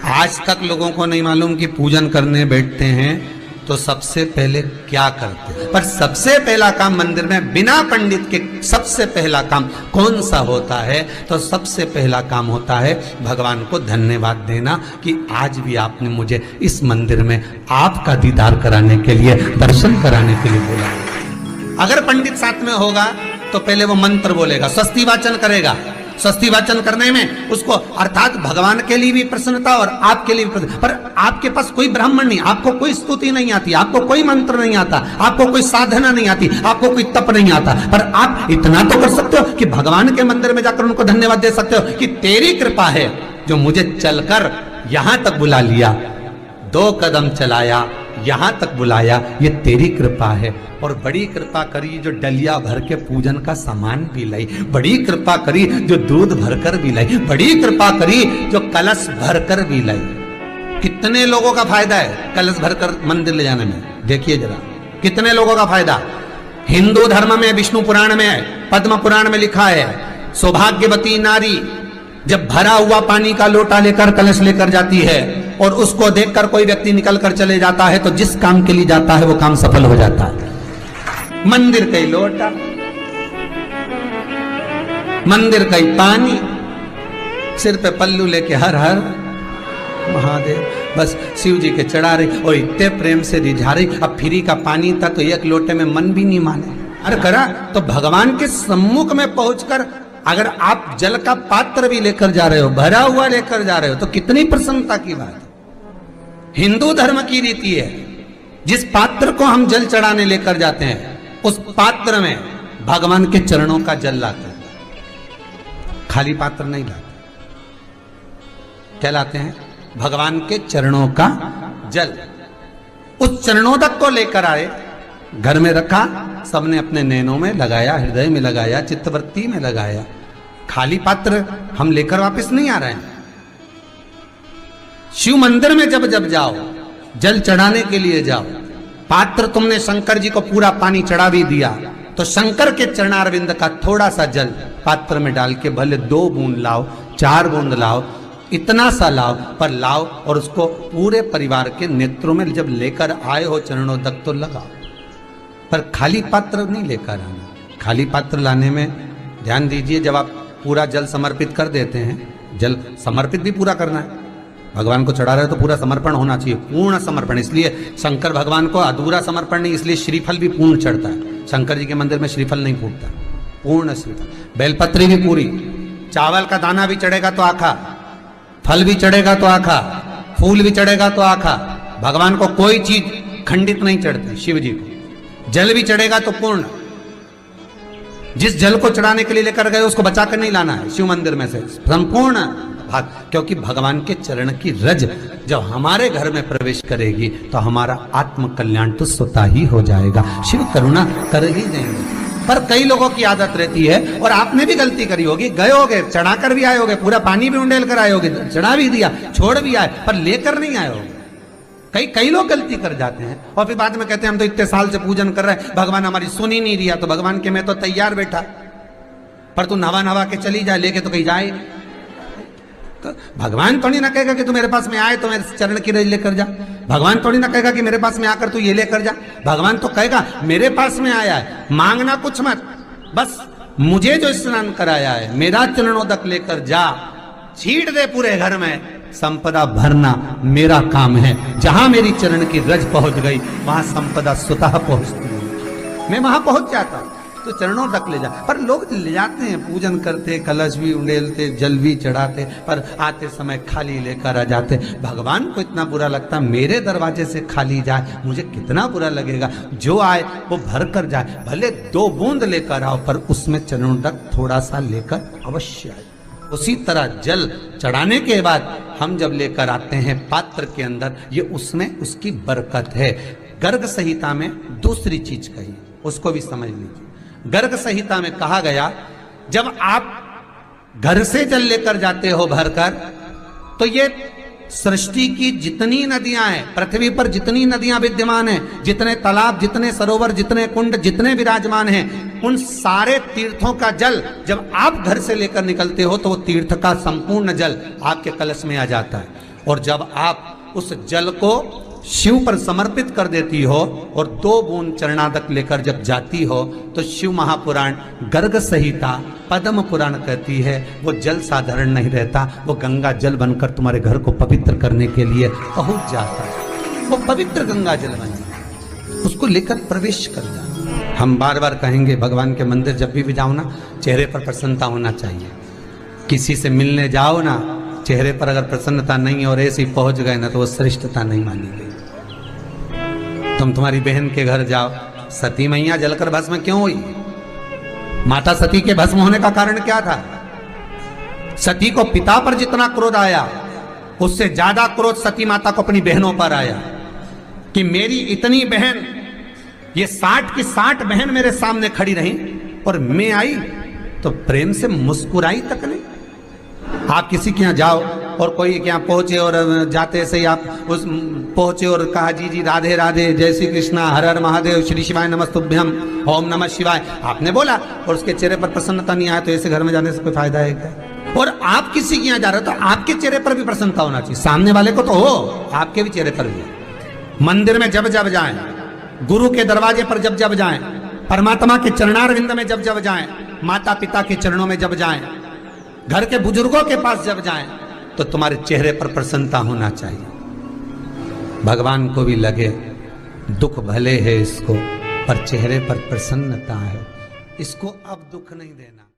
आज तक लोगों को नहीं मालूम कि पूजन करने बैठते हैं तो सबसे पहले क्या करते हैं। पर सबसे पहला काम मंदिर में बिना पंडित के सबसे पहला काम कौन सा होता है? तो सबसे पहला काम होता है भगवान को धन्यवाद देना कि आज भी आपने मुझे इस मंदिर में आपका दीदार कराने के लिए, दर्शन कराने के लिए बोला। अगर पंडित साथ में होगा तो पहले वो मंत्र बोलेगा, स्वस्ति वाचन करेगा। स्वस्ति वाचन करने में उसको अर्थात भगवान के लिए भी प्रसन्नता और आपके लिए भी प्रसन्नता। पर आपके पास कोई ब्राह्मण नहीं, आपको कोई स्तुति नहीं आती, आपको कोई मंत्र नहीं आता, आपको कोई साधना नहीं आती, आपको कोई तप नहीं आता, पर आप इतना तो कर सकते हो कि भगवान के मंदिर में जाकर उनको धन्यवाद दे सकते हो कि तेरी कृपा है जो मुझे चलकर यहां तक बुला लिया, 2 कदम चलाया, यहां तक बुलाया, ये तेरी कृपा है। और बड़ी कृपा करी जो डलिया भर के पूजन का सामान भी लाई, बड़ी कृपा करी जो दूध भरकर भी लाई, बड़ी कृपा करी जो कलश भरकर भी लाई। कितने लोगों का फायदा है कलश भरकर मंदिर ले जाने में? देखिए जरा कितने लोगों का फायदा। हिंदू धर्म में विष्णु पुराण में, पद्म पुराण में लिखा है, सौभाग्यवती नारी जब भरा हुआ पानी का लोटा लेकर कलश लेकर जाती है और उसको देखकर कोई व्यक्ति निकल कर चले जाता है तो जिस काम के लिए जाता है वो काम सफल हो जाता है। मंदिर का ही लोटा, मंदिर का ही पानी, सिर पे पल्लू लेके हर हर महादेव, बस शिव जी के चढ़ा रही और इतने प्रेम से रिझा रही। अब फ्री का पानी था तो एक लोटे में मन भी नहीं माने। अरे करा तो भगवान के सम्मुख में पहुंचकर अगर आप जल का पात्र भी लेकर जा रहे हो, भरा हुआ लेकर जा रहे हो, तो कितनी प्रसन्नता की बात है। हिंदू धर्म की रीति है, जिस पात्र को हम जल चढ़ाने लेकर जाते हैं उस पात्र में भगवान के चरणों का जल लाते हैं, खाली पात्र नहीं लाते। क्या लाते हैं? भगवान के चरणों का जल। उस चरणोदक को लेकर आए, घर में रखा, सबने अपने नैनों में लगाया, हृदय में लगाया, चित्तवृत्ति में लगाया। खाली पात्र हम लेकर वापस नहीं आ रहे हैं। शिव मंदिर में जब जब जाओ, जल चढ़ाने के लिए जाओ, पात्र तुमने शंकर जी को पूरा पानी चढ़ा भी दिया तो शंकर के चरणारविंद का थोड़ा सा जल पात्र में डाल के भले 2 बूंद लाओ, 4 बूंद लाओ, इतना सा लाओ, पर लाओ और उसको पूरे परिवार के नेत्रों में जब लेकर आए हो चरणोदक तो लगाओ। पर खाली पात्र नहीं लेकर आना। खाली पात्र लाने में ध्यान दीजिए, जब आप पूरा जल समर्पित कर देते हैं, जल समर्पित भी पूरा करना है। भगवान को चढ़ा रहे हो तो पूरा समर्पण होना चाहिए, पूर्ण समर्पण। इसलिए शंकर भगवान को अधूरा समर्पण नहीं, इसलिए श्रीफल भी पूर्ण चढ़ता है। शंकर जी के मंदिर में श्रीफल नहीं फूटता, पूर्ण श्रीफल। बेलपत्री भी पूरी, चावल का दाना भी चढ़ेगा तो आखा, फल भी चढ़ेगा तो आखा, फूल भी चढ़ेगा तो आखा। भगवान को कोई चीज खंडित नहीं चढ़ती, शिव जी को जल भी चढ़ेगा तो पूर्ण। जिस जल को चढ़ाने के लिए लेकर गए उसको बचा कर नहीं लाना है शिव मंदिर में से, संपूर्ण भाग। क्योंकि भगवान के चरण की रज जब हमारे घर में प्रवेश करेगी तो हमारा आत्म कल्याण तो स्वतः ही हो जाएगा। शिव करुणा कर ही देंगे। पर कई लोगों की आदत रहती है, और आपने भी गलती करी होगी, गए होगे, चढ़ाकर भी आए होगे, पूरा पानी भी उंडेल कर आए होगे, चढ़ा भी दिया, छोड़ भी आए, पर लेकर नहीं आए होगे। कई लोग गलती कर जाते हैं और फिर बाद में कहते हैं हम तो इतने साल से पूजन कर रहे हैं, भगवान हमारी सुन ही नहीं दिया। तो भगवान के मैं तो तैयार बैठा, पर तू नवा के चली जाए, लेके तो कहीं जाए। तो भगवान थोड़ी ना कहेगा कि तू मेरे पास में आए तो मेरे चरण की रज लेकर जा। भगवान थोड़ी ना कहेगा कि मेरे पास में आकर तू ये लेकर जा। भगवान तो कहेगा मेरे पास में आया है, मांगना कुछ मत, बस मुझे जो स्नान कराया है मेरा चरणोदक लेकर जा, छीट दे पूरे घर में, संपदा भरना मेरा काम है। जहां मेरी चरण की रज पहुंच गई वहां संपदा स्वतः पहुंचती है, मैं वहां पहुंच जाता हूं। तो चरणों तक ले जा। पर लोग ले जाते हैं, पूजन करते, कलश भी उंडेलते, जल भी चढ़ाते, पर आते समय खाली लेकर आ जाते। भगवान को इतना बुरा लगता, मेरे दरवाजे से खाली जाए, मुझे कितना बुरा लगेगा। जो आए वो भर कर जाए, भले 2 बूंद लेकर आओ, पर उसमें चरणों तक थोड़ा सा लेकर अवश्य आए। उसी तरह जल चढ़ाने के बाद हम जब लेकर आते हैं पात्र के अंदर, ये उसमें उसकी बरकत है। गर्ग संहिता में दूसरी चीज कही, उसको भी समझ लीजिए। गर्ग संहिता में कहा गया, जब आप घर से जल लेकर जाते हो भरकर, तो ये सृष्टि की जितनी नदियां हैं, पृथ्वी पर जितनी नदियां विद्यमान हैं, जितने तालाब, जितने सरोवर, जितने कुंड, जितने विराजमान हैं, उन सारे तीर्थों का जल जब आप घर से लेकर निकलते हो तो वो तीर्थ का संपूर्ण जल आपके कलश में आ जाता है। और जब आप उस जल को शिव पर समर्पित कर देती हो और 2 बूंद चरणादक लेकर जब जाती हो तो शिव महापुराण गर्ग संहिता पद्म पुराण कहती है वो जल साधारण नहीं रहता, वो गंगा जल बनकर तुम्हारे घर को पवित्र करने के लिए पहुंच जाता है। वो पवित्र गंगा जल बन जाए, उसको लेकर प्रवेश कर जाए। हम बार बार कहेंगे भगवान के मंदिर जब भी जाओ ना, चेहरे पर प्रसन्नता होना चाहिए। किसी से मिलने जाओ ना, चेहरे पर अगर प्रसन्नता नहीं और ऐसे ही पहुंच गए ना तो वो श्रेष्ठता नहीं मानी गई। तुम तुम्हारी बहन के घर जाओ, सती मैया जलकर भस्म क्यों हुई? माता सती के भस्म होने का कारण क्या था? सती को पिता पर जितना क्रोध आया उससे ज्यादा क्रोध सती माता को अपनी बहनों पर आया कि मेरी इतनी बहन, ये 60 की 60 बहन मेरे सामने खड़ी रही और मैं आई तो प्रेम से मुस्कुराई तक नहीं। आप किसी के यहाँ जाओ और कोई के यहाँ पहुंचे और जाते से ही आप उस पहुंचे और कहा जी जी राधे राधे, जय श्री कृष्णा, हर हर महादेव, श्री शिवाय नमस्तुभ्यम, ओम नमः शिवाय आपने बोला और उसके चेहरे पर प्रसन्नता नहीं आया तो ऐसे घर में जाने से कोई फायदा है क्या? और आप किसी के यहाँ जा रहे हो तो आपके चेहरे पर भी प्रसन्नता होना चाहिए, सामने वाले को तो हो, आपके भी चेहरे पर भी। मंदिर में जब जब जाएं, गुरु के दरवाजे पर जब जब जाएं, परमात्मा के चरणारविंद में जब जब जाएं, माता पिता के चरणों में जब जाएं, घर के बुजुर्गों के पास जब जाएं तो तुम्हारे चेहरे पर प्रसन्नता होना चाहिए। भगवान को भी लगे दुख भले है इसको पर चेहरे पर प्रसन्नता है, इसको अब दुख नहीं देना।